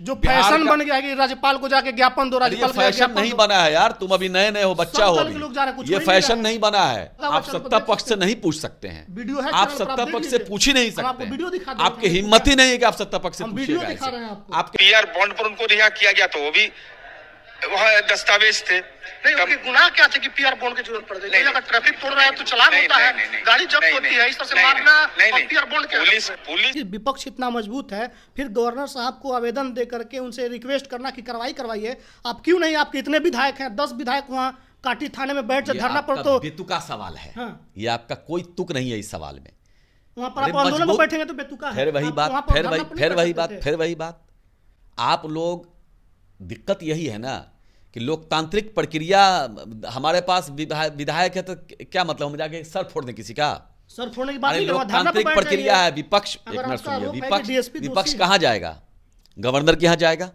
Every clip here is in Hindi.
जो फैशन बन गया है कि राज्यपाल को जाके ज्ञापन दो, राज्यपाल फैशन नहीं बना है यार, तुम अभी नए नए हो, बच्चा हो अभी, ये फैशन नहीं बना है। आप सत्ता पक्ष से नहीं पूछ सकते हैं, वीडियो है, आप सत्ता पक्ष से पूछ ही नहीं सकते, वीडियो दिखा देंगे, आपकी हिम्मत ही नहीं है कि आप सत्ता पक्ष से वीडियो दिखा रहे हैं आपको। आपके पीआर बॉन्ड पर उनको रिहा किया गया, तो वो भी वह दस्तावेज थे। नहीं, उनके गुनाह क्या थे कि पीआर बॉन्ड की जरूरत पड़ गई? अगर ट्रैफिक तोड़ रहा है तो चालान होता है, गाड़ी जब्त होती है, इस तरह से मारना और पीआर बॉन्ड क्या? पुलिस विपक्ष इतना मजबूत है, फिर गवर्नर साहब को आवेदन दे करके उनसे रिक्वेस्ट करना कि कार्रवाई करवाइए। आप क्यों नहीं, आपके इतने विधायक हैं, 10 विधायक वहाँ काटी थाने में बैठ धरना पर, तो बेतुका सवाल है। हाँ। ये आपका कोई तुक नहीं है इस सवाल में। वहाँ पर आप आंदोलन में बैठेंगे तो बेतुका है। फिर वही बात, आप लोग, दिक्कत यही है ना कि लोकतांत्रिक प्रक्रिया, हमारे पास विधायक है तो क्या मतलब हम जाके सर फोड़ दें किसी का? सर फोड़ने की बात नहीं, लोकतांत्रिक प्रक्रिया है। विपक्ष, एक मिनट सुनिए, विपक्ष कहाँ जाएगा? गवर्नर के यहाँ जाएगा।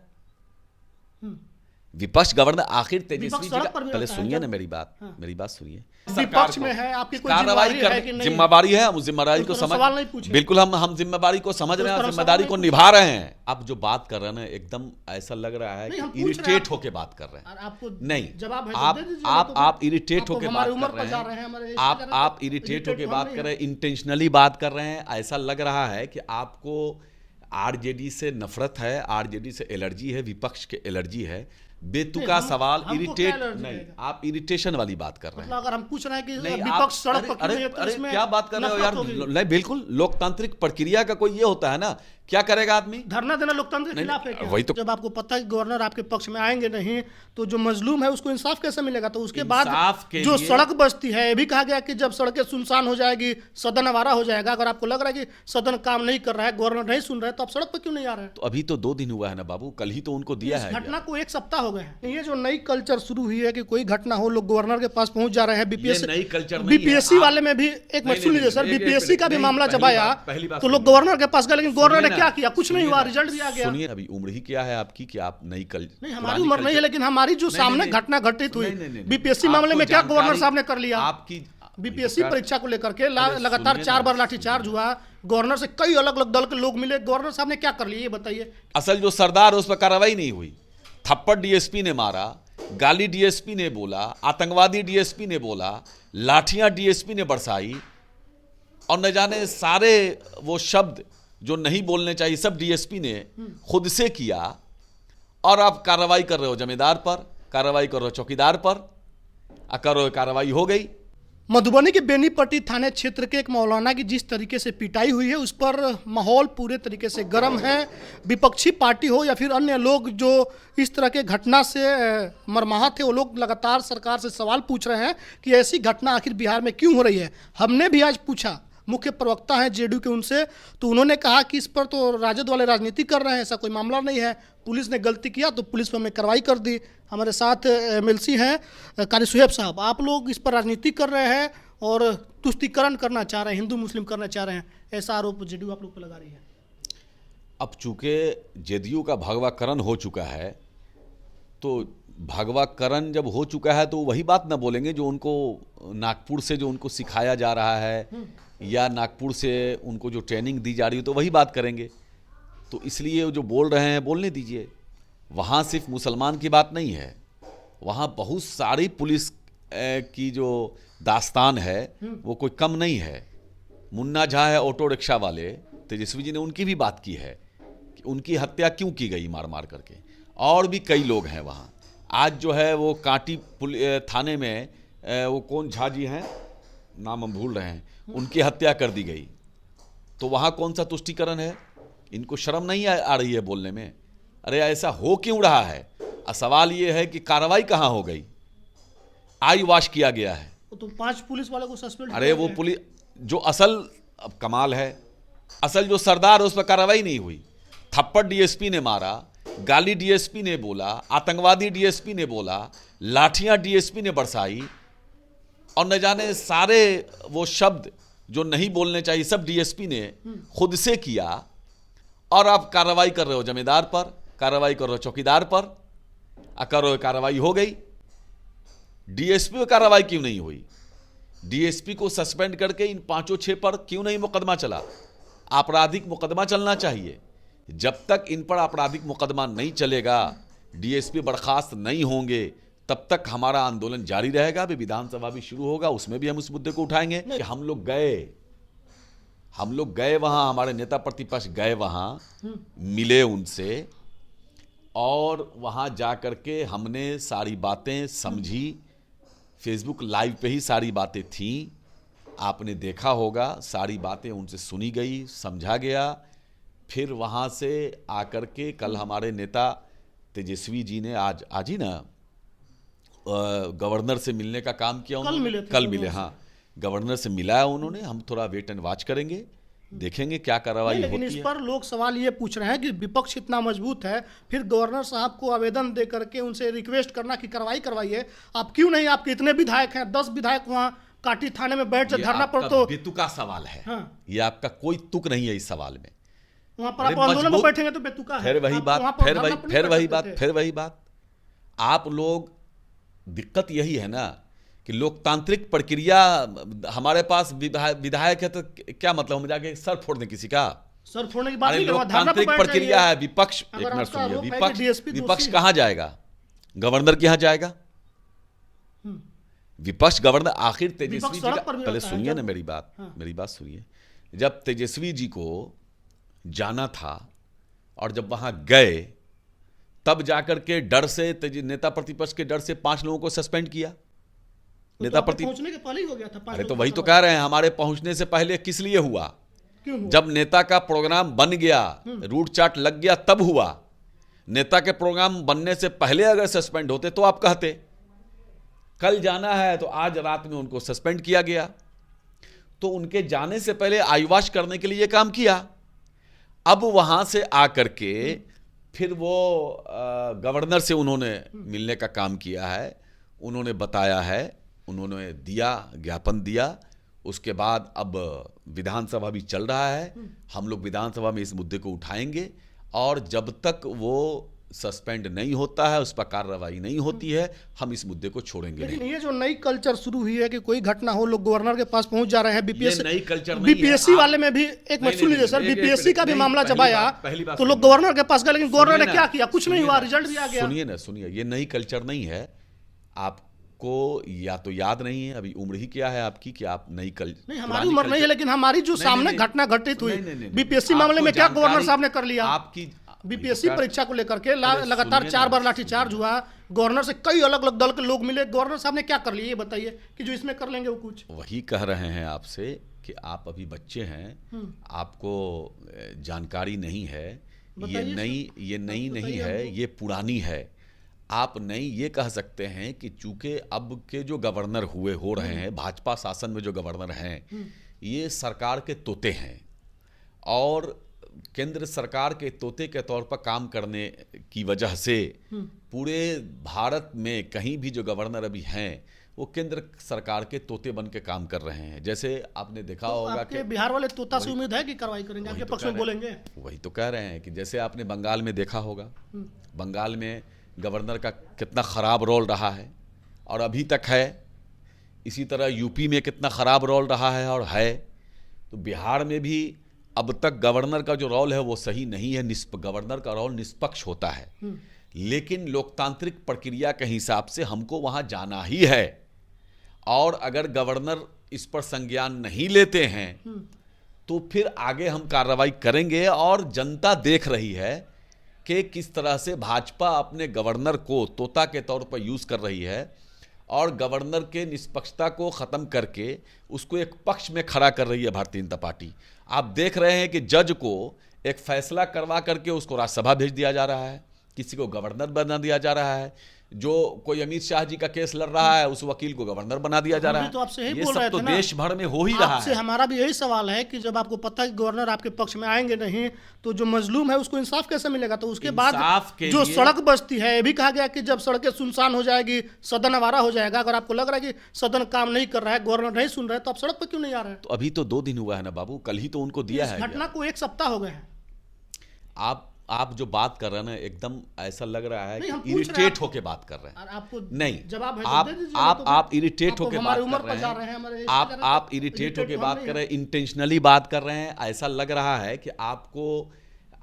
विपक्ष गवर्नर आखिर तेजस्वी जी का, पहले सुनिए ना मेरी बात, मेरी बात सुनिए। विपक्ष में है, आपकी कोई कार्रवाई करने जिम्मेदारी है, हम उस जिम्मेदारी को समझ, बिल्कुल हम जिम्मेदारी को समझ रहे हैं, जिम्मेदारी को निभा रहे हैं। आप जो बात कर रहे हैं ना, एकदम ऐसा लग रहा है कि इरिटेट होके बात कर रहे हैं। नहीं, आप इरिटेट होके बात कर रहे हैं, आप इरिटेट होके बात कर रहे हैं, इंटेंशनली बात कर रहे हैं। ऐसा लग रहा है कि आपको आरजेडी से नफरत है, आरजेडी से एलर्जी है, विपक्ष के एलर्जी है। बेतुका सवाल, इरिटेट नहीं, आप इरिटेशन वाली बात कर रहे हैं। अगर हम पूछ रहे हैं कि विपक्ष सड़क पर क्यों है, तो इसमें क्या बात कर रहे हो यार? नहीं, बिल्कुल लोकतांत्रिक प्रक्रिया का कोई ये होता है ना, क्या करेगा आदमी? धरना देना लोकतंत्र के खिलाफ है क्या? वही तो, जब आपको पता है कि गवर्नर आपके पक्ष में आएंगे नहीं, तो जो मजलूम है उसको इंसाफ कैसे मिलेगा? तो उसके बाद जो सड़क बस्ती है, ये भी कहा गया कि जब सड़कें सुनसान हो जाएगी, सदन आवारा हो जाएगा। अगर आपको लग रहा है कि सदन काम नहीं कर रहा है, गवर्नर नहीं सुन रहा है, तो आप सड़क पर क्यों नहीं आ रहे हैं? तो अभी तो 2 दिन हुआ है ना बाबू, कल ही तो उनको दिया है। घटना को 1 सप्ताह हो गए हैं। ये जो नई कल्चर शुरू हुई है कि कोई घटना हो, लोग गवर्नर के पास पहुंच जा रहे हैं। बीपीएससी वाले में भी, एक मिनट सुन लीजिए सर, बीपीएससी का भी मामला जब आया तो लोग गवर्नर के पास गए, लेकिन गवर्नर ने क्या किया? कुछ नहीं हुआ, रिजल्ट भी आ गया। सुनिए, अभी उम्र ही क्या है आपकी कि आप नई नहीं, हमारी उम्र नहीं है, लेकिन हमारी जो सामने घटना घटित हुई बीपीएससी मामले में, क्या गवर्नर साहब ने कर लिया? आपकी बीपीएससी परीक्षा को लेकर के लगातार 4 बार लाठीचार्ज हुआ, गवर्नर से कई अलग अलग दल के लोग मिले, गवर्नर साहब ने क्या कर लिया ये बताइए? असल जो सरदार है उस पर कार्रवाई नहीं हुई। थप्पड़ डीएसपी ने मारा, गाली डीएसपी ने बोला, आतंकवादी डीएसपी ने बोला, लाठियां डीएसपी ने बरसाई, और न जाने सारे वो शब्द जो नहीं बोलने चाहिए सब डीएसपी ने खुद से किया। और आप कार्रवाई कर रहे हो जमींदार पर, कार्रवाई कर रहे हो चौकीदार पर, करो, कार्रवाई हो गई। मधुबनी के बेनीपट्टी थाने क्षेत्र के एक मौलाना की जिस तरीके से पिटाई हुई है, उस पर माहौल पूरे तरीके से गर्म है। विपक्षी पार्टी हो या फिर अन्य लोग जो इस तरह के घटना से मरमाहत थे, वो लोग लगातार सरकार से सवाल पूछ रहे हैं कि ऐसी घटना आखिर बिहार में क्यों हो रही है। हमने भी आज पूछा, मुख्य प्रवक्ता हैं जेडीयू के, उनसे, तो उन्होंने कहा कि इस पर तो राजद वाले राजनीति कर रहे हैं, ऐसा कोई मामला नहीं है। पुलिस ने गलती किया तो पुलिस पर हमने कार्रवाई कर दी। हमारे साथ एमएलसी हैं कारी सुहेब साहब, आप लोग इस पर राजनीति कर रहे हैं और तुष्टीकरण करना चाह रहे हैं, हिंदू मुस्लिम करना चाह रहे हैं, ऐसा आरोप जेडीयू आप लोग पर लगा रही है। अब चूंकि जेडीयू का भगवाकरण हो चुका है, तो भगवाकरण जब हो चुका है तो वही बात ना बोलेंगे जो उनको नागपुर से जो उनको सिखाया जा रहा है, या नागपुर से उनको जो ट्रेनिंग दी जा रही है, तो वही बात करेंगे। तो इसलिए जो बोल रहे हैं बोलने दीजिए। वहाँ सिर्फ मुसलमान की बात नहीं है, वहाँ बहुत सारी पुलिस की जो दास्तान है वो कोई कम नहीं है। मुन्ना झा है ऑटो रिक्शा वाले, तेजस्वी जी ने उनकी भी बात की है कि उनकी हत्या क्यों की गई मार मार करके। और भी कई लोग हैं वहाँ। आज जो है वो कांटी थाने में वो कौन झा जी हैं, नाम हम भूल रहे हैं, उनकी हत्या कर दी गई। तो वहाँ कौन सा तुष्टीकरण है? इनको शर्म नहीं आ रही है बोलने में? अरे ऐसा हो क्यों रहा है? सवाल ये है कि कार्रवाई कहाँ हो गई? आई वॉश किया गया है तो 5 पुलिस वालों को सस्पेंड। अरे वो पुलिस जो असल, अब कमाल है, असल जो सरदार है उस पर कार्रवाई नहीं हुई। थप्पड़ डीएसपी ने मारा, गाली डीएसपी ने बोला, आतंकवादी डीएसपी ने बोला, लाठियां डीएसपी ने बरसाई, और न जाने सारे वो शब्द जो नहीं बोलने चाहिए सब डीएसपी ने खुद से किया। और आप कार्रवाई कर रहे हो जमींदार पर, कार्रवाई कर रहे हो चौकीदार पर, करो, कार्रवाई हो गई। डीएसपी पर कार्रवाई क्यों नहीं हुई? डीएसपी को सस्पेंड करके इन 5-6 पर क्यों नहीं मुकदमा चला? आपराधिक मुकदमा चलना चाहिए। जब तक इन पर आपराधिक मुकदमा नहीं चलेगा, डीएसपी बर्खास्त नहीं होंगे, तब तक हमारा आंदोलन जारी रहेगा। अभी विधानसभा भी शुरू होगा, उसमें भी हम उस मुद्दे को उठाएंगे कि हम लोग गए वहां, हमारे नेता प्रतिपक्ष गए वहां, मिले उनसे, और वहां जा करके हमने सारी बातें समझी। फेसबुक लाइव पे ही सारी बातें थी, आपने देखा होगा, सारी बातें उनसे सुनी गई, समझा गया। फिर वहाँ से आकर के कल हमारे नेता तेजस्वी जी ने आज ही ना गवर्नर से मिलने का काम किया उन्होंने। कल मिले, हाँ, गवर्नर से मिला है उन्होंने। हम थोड़ा वेट एंड वॉच करेंगे, देखेंगे क्या कार्रवाई होती है। लेकिन इस पर लोग सवाल ये पूछ रहे हैं कि विपक्ष इतना मजबूत है, फिर गवर्नर साहब को आवेदन दे करके उनसे रिक्वेस्ट करना कि कार्रवाई करवाइए, आप क्यों नहीं, आपके इतने विधायक हैं, 10 विधायक वहाँ काटी थाने में बैठ धरना पर, तो बेतुका सवाल है। हाँ। ये आपका कोई तुक नहीं है इस सवाल में। वहाँ पर आप आंदोलन में बैठेंगे तो बेतुका है। फिर वही बात, आप लोग, दिक्कत यही है ना कि लोकतांत्रिक प्रक्रिया, हमारे पास विधायक है तो क्या मतलब हम जाके सर फोड़ दें किसी का? सर फोड़ने की बात नहीं, लोकतांत्रिक प्रक्रिया है। विपक्ष, एक मिनट सुनिए, विपक्ष कहाँ जाएगा? गवर्नर के यहाँ जाएगा। विपक्ष गवर्नर, आखिर तेजस्वी जी का, पहले सुनिए ना मेरी बात सुनिए। जब तेजस्वी जी को जाना था और जब वहां गए, तब जाकर के डर से, नेता प्रतिपक्ष के डर से 5 लोगों को सस्पेंड किया। नेता प्रतिपक्ष पहुंचने के पहले ही हो गया था। अरे तो वही तो कह रहे हैं, हमारे पहुंचने से पहले किस लिए हुआ? क्यों हुआ? जब नेता का प्रोग्राम बन गया, रूट चार्ट लग गया, तब हुआ। नेता के प्रोग्राम बनने से पहले अगर सस्पेंड होते तो आप कहते। कल जाना है तो आज रात में उनको सस्पेंड किया गया। तो उनके जाने से पहले आईवाश करने के लिए ये काम किया। अब वहां से आकर के फिर वो गवर्नर से उन्होंने मिलने का काम किया है, उन्होंने बताया है, उन्होंने दिया, ज्ञापन दिया। उसके बाद अब विधानसभा भी चल रहा है, हम लोग विधानसभा में इस मुद्दे को उठाएंगे, और जब तक वो सस्पेंड नहीं होता है, उस पर कार्रवाई नहीं होती है, हम इस मुद्दे को छोड़ेंगे नहीं। लेकिन ये जो नई कल्चर शुरू हुई है कि कोई घटना हो, लोग गवर्नर के पास पहुंच जा रहे हैं। बीपीएससी, नई कल्चर नहीं है। बीपीएससी वाले में भी एक मिनट सुन लीजिए सर, बीपीएससी का भी मामला जब आया तो लोग गवर्नर के पास गए, लेकिन गवर्नर ने क्या किया? कुछ नहीं हुआ, रिजल्ट भी आ गया। सुनिए, ये नई कल्चर नहीं है। आपको या तो याद नहीं है, अभी उम्र ही क्या है आपकी कि आप नई कल्चर? नहीं, हमारी उम्र नहीं है, लेकिन हमारी जो सामने घटना घटित हुई बीपीएससी मामले में, क्या गवर्नर साहब ने कर लिया? आपकी बीपीएससी परीक्षा को लेकर के लगातार 4 बार लाठीचार्ज हुआ, गवर्नर से कई अलग अलग दल के लोग मिले, गवर्नर साहब ने क्या कर लिया ये बताइए कि जो इसमें कर लेंगे वो कुछ? वही कह रहे हैं आपसे कि आप अभी बच्चे हैं, आपको जानकारी नहीं है। ये नई नहीं है, ये पुरानी है। आप नई ये कह सकते हैं कि चूंकि अब के जो गवर्नर हो रहे हैं, भाजपा शासन में जो गवर्नर हैं, ये सरकार के तोते हैं, और केंद्र सरकार के तोते के तौर पर काम करने की वजह से पूरे भारत में कहीं भी जो गवर्नर अभी हैं, वो केंद्र सरकार के तोते बन के काम कर रहे हैं। जैसे आपने देखा होगा कि बिहार वाले तोता से उम्मीद है कि कार्रवाई करेंगे, आपके पक्ष में बोलेंगे। वही तो कह रहे हैं कि जैसे आपने बंगाल में देखा होगा, बंगाल में गवर्नर का कितना खराब रोल रहा है और अभी तक है। इसी तरह यूपी में कितना खराब रोल रहा है और है। तो बिहार में भी अब तक गवर्नर का जो रोल है वो सही नहीं है। गवर्नर का रोल निष्पक्ष होता है, लेकिन लोकतांत्रिक प्रक्रिया के हिसाब से हमको वहां जाना ही है, और अगर गवर्नर इस पर संज्ञान नहीं लेते हैं तो फिर आगे हम कार्रवाई करेंगे। और जनता देख रही है कि किस तरह से भाजपा अपने गवर्नर को तोता के तौर पर यूज कर रही है, और गवर्नर के निष्पक्षता को ख़त्म करके उसको एक पक्ष में खड़ा कर रही है भारतीय जनता पार्टी। आप देख रहे हैं कि जज को एक फैसला करवा करके उसको राज्यसभा भेज दिया जा रहा है, किसी को गवर्नर बना दिया जा रहा है। जो कोई अमित शाह जी का केस लड़ रहा है, उस वकील को गवर्नर बना दिया जा रहा है। तो आपसे यही ये बोल सब रहे तो थे ना, देश भर में हो ही रहा आपसे है। हमारा भी यही सवाल है कि जब आपको पता है कि गवर्नर आपके पक्ष में आएंगे नहीं, तो जो मजलूम है उसको इंसाफ कैसे मिलेगा? तो उसके बाद जो सड़क बस्ती है, ये भी कहा गया कि जब सड़कें सुनसान हो जाएगी, सदन आवारा हो जाएगा। अगर आपको लग रहा है कि सदन काम नहीं कर रहा है, गवर्नर नहीं सुन रहा है, तो आप सड़क पर क्यों नहीं आ रहे हैं? तो अभी तो 2 दिन हुआ है ना बाबू, कल ही तो उनको दिया है। घटना को 1 सप्ताह हो गए हैं। आप जो बात कर रहे हैं ना, एकदम ऐसा लग रहा है कि इरिटेट होके बात कर रहे हैं। आपको नहीं, जवाब आप इरिटेट होके बात कर रहे हैं। आप इरिटेट होके बात कर रहे हैं, इंटेंशनली बात कर रहे हैं। ऐसा लग रहा है कि आपको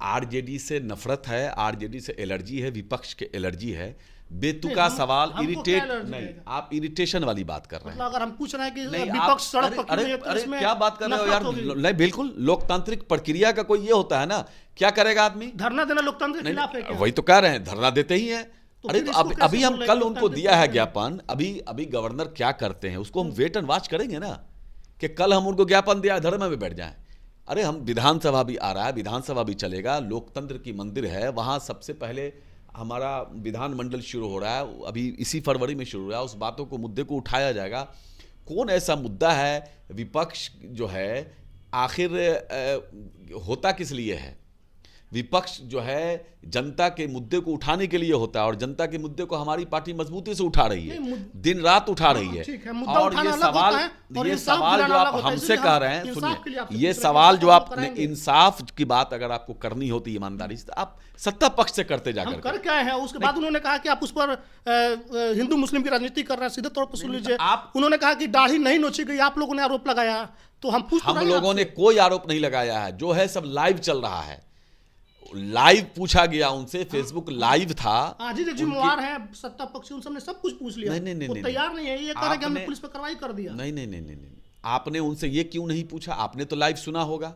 आरजेडी से नफरत है, आरजेडी से एलर्जी है, विपक्ष के एलर्जी है। बेतुका सवाल, इरिटेट नहीं, आप इरिटेशन वाली बात कर रहे हैं। मतलब अगर हम पूछ रहे हैं कि नहीं, विपक्ष सड़क पर क्यों अरे नहीं है, तो अरे इसमें क्या बात कर रहे हो नफरत यार। होगी। नहीं, बिल्कुल लोकतांत्रिक प्रक्रिया का कोई ये होता है ना, क्या करेगा आदमी। धरना देना लोकतंत्र के नहीं, खिलाफ है क्या? वही तो कह रहे हैं, धरना देते ही हैं। तो अरे फिर तो इसको कैसे अभी हम बोल रहे कल हैं उनको लोकतंत्र दिया है के ज्ञापन, अभी गवर्नर क्या करते हैं उसको हम वेट एंड वॉच करेंगे ना, कि कल हम उनको ज्ञापन दिया धरना में बैठ जाएं। अरे हम विधानसभा भी आ रहा है, विधानसभा भी चलेगा, लोकतंत्र की मंदिर है, वहां सबसे पहले हमारा विधानमंडल शुरू हो रहा है, अभी इसी फरवरी में शुरू हो रहा है, उस बातों को मुद्दे को उठाया जाएगा। कौन ऐसा मुद्दा है, विपक्ष जो है आखिर होता किस लिए है। विपक्ष जो है जनता के मुद्दे को उठाने के लिए होता है, और जनता के मुद्दे को हमारी पार्टी मजबूती से उठा रही है, दिन रात उठा रही है। ठीक है, मुद्दा और उठाना ये अलग होता सवाल, है और ये इंसाफ सवाल दिलाना जो अलग आप होता है, हमसे इसलिए कह हम रहे हैं, इंसाफ के लिए सुनिए, आपसे ये पूछ रहे हैं, सवाल जो इंसाफ आपने करेंगे। इंसाफ की बात अगर आपको करनी होती ईमानदारी से, तो आप सत्ता पक्ष से करते हम जाकर कर क्या है। उसके बाद उन्होंने कहा कि आप उस पर हिंदू मुस्लिम की राजनीति कर रहे हैं, सीधे तौर पर सुन लीजिए। उन्होंने कहा कि दाढ़ी नहीं नोची गई, आप लोगों ने आरोप लगाया। तो हम पूछ हम लोगों ने कोई आरोप नहीं लगाया है, जो है सब लाइव चल रहा है। लाइव पूछा गया उनसे, फेसबुक लाइव था। आज ही जो जिम्मेवार है सत्ता पक्ष, उन सबने सब कुछ पूछ लिया। नहीं, वो तैयार नहीं है, ये कह रहे हैं कि हमने आपने- पुलिस पर कार्रवाई कर दिया। नहीं, आपने उनसे ये क्यों नहीं पूछा, आपने तो लाइव सुना होगा,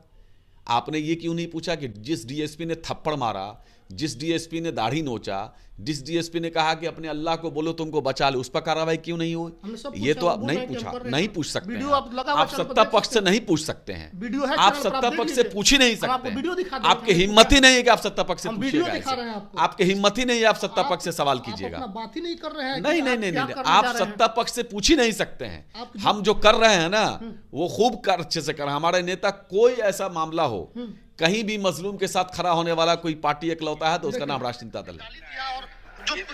आपने ये क्यों नहीं पूछा कि जिस डीएसपी ने थप्पड़ मारा, जिस डीएसपी ने दाढ़ी नोचा, जिस डीएसपी ने कहा कि अपने अल्लाह को बोलो तुमको बचा ले, उस पर कार्रवाई क्यों नहीं हमने सब हुई। ये पूछा, तो आप बोल नहीं रहे हैं कि हम पूछा, कर रहे हैं। नहीं पूछ सकते वीडियो हैं। आप लगा हुआ आप चैनल पर सत्ता देख पक्ष से सकते हैं। नहीं पूछ सकते हैं। वीडियो है आप चैनल पर, सत्ता आप देख पक्ष से लीजिए। पूछ ही नहीं हम सकते आपको हैं। वीडियो दिखा दें, आपके हम हिम्मत ही नहीं है कि आप सत्ता पक्ष से हम पूछिएगा वीडियो दिखा ऐसे। रहे हैं आपको। आपके हिम्मत ही नहीं है, आप सत्ता पक्ष से सवाल आप कीजिएगा। अपना बात ही नहीं कर रहे हैं नहीं, कि नहीं, क्या नहीं, करने आप जा रहे हैं। सत्ता पक्ष से पूछ ही नहीं सकते हैं। आप जो- हम जो कर रहे हैं ना, वो खूब कर अच्छे से कर। हमारे नेता कोई ऐसा मामला हो, कहीं भी मजलूम के साथ खड़ा होने वाला कोई पार्टी इकलौता है तो उसका नाम राष्ट्रीय जनता दल है। और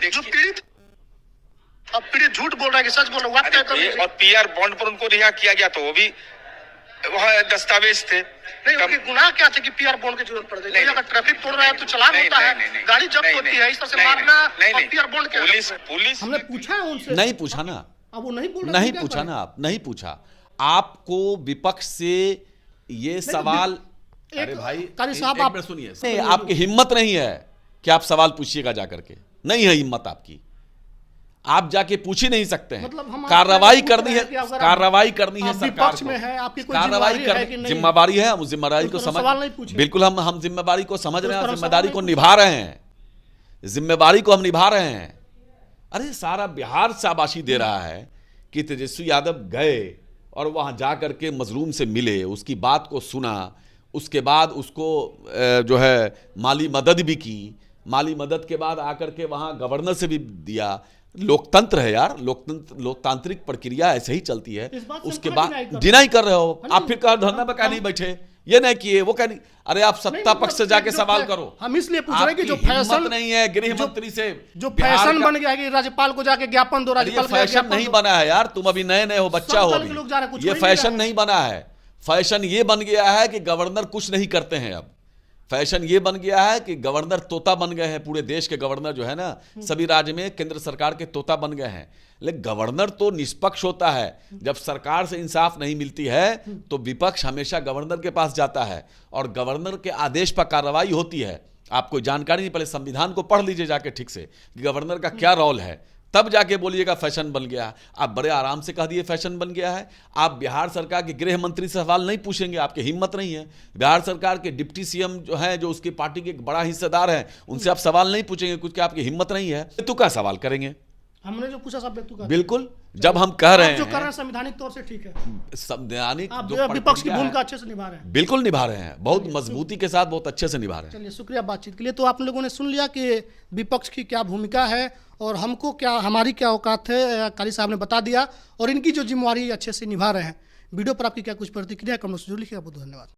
जो पीड़ित, अब पीड़ित झूठ बोल रहा है कि सच बोल रहा है, बात क्या कर रहे हैं? और पीआर बॉन्ड पर उनको रिहा किया गया, तो वो भी वह दस्तावेज थे। नहीं, उनके गुनाह क्या थे कि पीआर बॉन्ड की जरूरत पड़ गई? नहीं, अगर ट्रैफिक तोड़ रहा है तो चालान होता है, गाड़ी जब्त होती है, इस तरह से मारना और पीआर बॉन्ड क्या? पुलिस हमने पूछा है उनसे, नहीं पूछा ना, अब वो नहीं बोल रहे, नहीं तो क्या पूछा करें? ना, आप नहीं पूछा। आपको विपक्ष से ये सवाल, अरे भाई कारी साहब, एक आप मिनट सुनिए। नहीं, आपकी हिम्मत नहीं है कि आप सवाल पूछिएगा जाकर के, नहीं है हिम्मत आपकी, आप जाके पूछ ही नहीं सकते हैं। मतलब हम कार्रवाई आपसे करनी पूछ है, रहे हैं कि अगर कार्रवाई करनी है आप सरकार विपक्ष को। में है, आपकी कोई कार्रवाई जिम्मेदारी है कि कर, नहीं? जिम्मेदारी है, हम जिम्मेदारी को उस तरह सवाल नहीं समझ, पूछे। बिल्कुल हम जिम्मेदारी को समझ रहे हैं, उस और तरह जिम्मेदारी सवाल को नहीं निभा रहे हैं, जिम्मेदारी को हम निभा रहे हैं। अरे सारा बिहार शाबाशी दे रहा है कि तेजस्वी यादव गए और वहां जा करके मजलूम से मिले, उसकी बात को सुना, उसके बाद उसको जो है माली मदद भी की, माली मदद के बाद आकर के वहां गवर्नर से भी दिया। लोकतंत्र है यार, लोकतांत्रिक प्रक्रिया ऐसे ही चलती है। इस बात से उसके हम बाद डिनाई कर रहे डिनाई कर रहे हो हाँ आप, जी। फिर कहा धरना में क्या नहीं बैठे, ये नहीं किए, वो क्या नहीं। अरे आप सत्ता पक्ष से जाके सवाल करो। हम इसलिए पूछ रहे हैं कि जो आपकी हिम्मत फैशन नहीं है गृह मंत्री से, जो बिहार फैशन का- बन गया है कि राज्यपाल को जाके ज्ञापन दो, अरे ये राज्यपाल को जाके फैशन ज्ञापन नहीं दो। बना है यार, तुम अभी नए नए हो, बच्चा सब हो दल के लोग जा रहे हैं, कुछ ये हो ही नहीं फैशन रहा है। नहीं बना है। फैशन ये बन गया है कि गवर्नर कुछ नहीं करते हैं। अब फैशन ये बन गया है कि गवर्नर तोता बन गए हैं। पूरे देश के गवर्नर जो है ना, सभी राज्य में केंद्र सरकार के तोता बन गए हैं। लेकिन गवर्नर तो निष्पक्ष होता है। जब सरकार से इंसाफ नहीं मिलती है तो विपक्ष हमेशा गवर्नर के पास जाता है और गवर्नर के आदेश पर कार्रवाई होती है। आपको जानकारी नहीं, पहले संविधान को पढ़ लीजिए जाके ठीक से कि गवर्नर का क्या रोल है, तब जाके बोलिएगा फैशन बन गया। आप बड़े आराम से कह दिए फैशन बन गया है। आप बिहार सरकार के गृह मंत्री से सवाल नहीं पूछेंगे, आपकी हिम्मत नहीं है। बिहार सरकार के डिप्टी सीएम जो है, जो उसकी पार्टी के एक बड़ा हिस्सेदार है, उनसे आप सवाल नहीं पूछेंगे, कुछ क्या आपकी हिम्मत नहीं है तो क्या सवाल करेंगे। हमने जो पूछा सब बेतुका। बिल्कुल, जब हम कह रहे आप जो कर रहे हैं हैं संवैधानिक तौर से ठीक है, संवैधानिक आप जो विपक्ष की प्रक्रिया है, भूमिका अच्छे से निभा रहे हैं। बिल्कुल निभा रहे हैं, बहुत मजबूती के साथ, बहुत अच्छे से निभा रहे हैं। चलिए, शुक्रिया बातचीत के लिए। तो आप लोगों ने सुन लिया कि विपक्ष की क्या भूमिका है और हमको क्या, हमारी क्या औकात है, कारी साहब ने बता दिया, और इनकी जो जिम्मेवारी अच्छे से निभा रहे हैं। वीडियो पर आपकी क्या कुछ प्रतिक्रिया, कमेंट्स जरूर लिखिएगा। बहुत धन्यवाद।